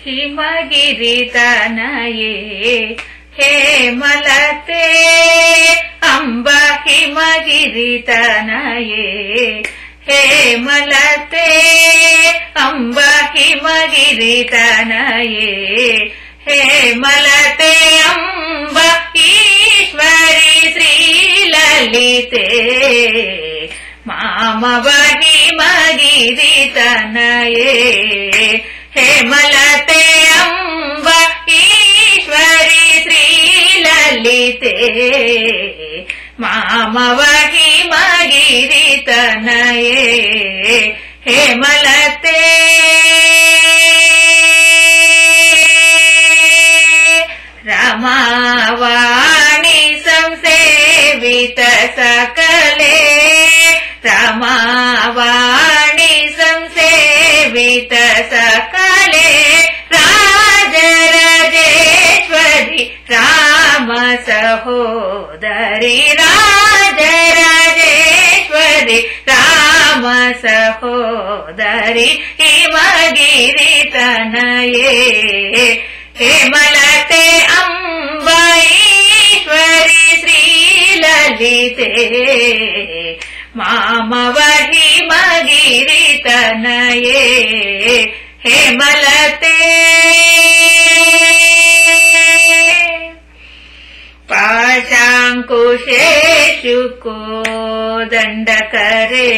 ಹಿಮಗಿರಿತನಯೇ ಹೇಮಲತೆ ಅಂಬ ಹಿಮಗಿರಿತನಯೇ ಹೇಮಲತೆ ಅಂಬ ಹಿಮಗಿರಿತನಯೇ ಹೇಮಲತೆ ಅಂಬ ಈಶ್ವರಿ ಶ್ರೀಲಲಿತೆ ಮಾಮವ ಹಿಮಗಿರಿತನಯೇ ಹೇಮಲತೆ ಅಂಬ ಈಶ್ವರಿ ಶ್ರೀಲಲಿತೆ ಮಾಮವ ಹಿಮಗಿರಿತನಯೇ ಹೇಮಲತೆ ರಮಾವಾಣಿ ಸಂಸೇವಿತ ಸಕಲೆ ರಮಾವಾಣಿ ಸಂಸೇವಿತ ಸಕಲೆ ರಾಜರಾಜೇಶ್ವರಿ ರಾಮ ಸಹೋದರಿ ರಾಜರಾಜೇಶ್ವರಿ ರಾಮ ಸಹೋದರಿ ಹಿಮಗಿರಿತನಯೇ ಹೇಮಲತೆ ಅಂಬ ಈಶ್ವರಿ ಶ್ರೀಲಲಿತೆ ಮಾಮವ ಹಿಮಗಿರಿತನಯೇ ಹೇಮಲತೆ ಪಾಶಾಂಕುಶೇಷು ಕೋದಂಡಕರೆ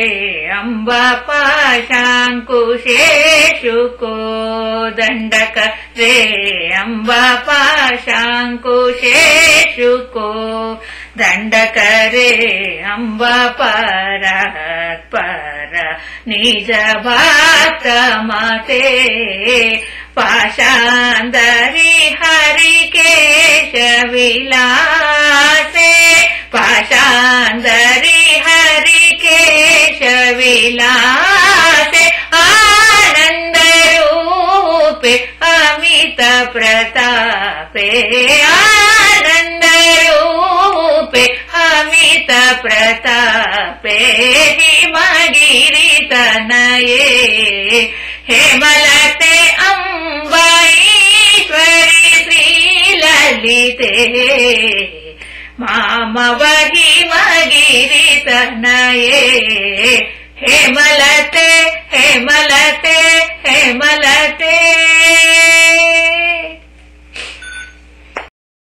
ಅಂಬ ಪಾಶಾಂಕುಶೇಷು ಕೋದಂಡಕರೆ ಅಂಬ ಪಾಶಾಂಕುಶೇಷು ಕೋದಂಡಕರೆ ಅಂಬ ಪರ ನಿಜ ಭಾತ ಮಾತೆ ಪಾಶಾಂದರಿ ಹರಿಕೇಶ ವಿಲಾಸೆ ಪಾಶಾಂದರಿ ಹರಿಕೇಶ ವಿಲಾಸೆ ಆನಂದ ರೂಪೆ ಅಮಿತ ಪ್ರತಾಪೆ ಆನಂದ ರೂಪೆ ಅಮಿತ ಪ್ರತಾಪೆ ಹಿಮಗಿರಿತನಯೇ ಹೇಮಲತೆ ಅಂಬ ಈಶ್ವರಿ ಶ್ರೀಲಲಿತೆ ಮಾಮವ ಹಿಮಗಿರಿತನಯೇ ಹೇಮಲತೆ ಹೇಮಲತೆ ಹೇಮಲತೆ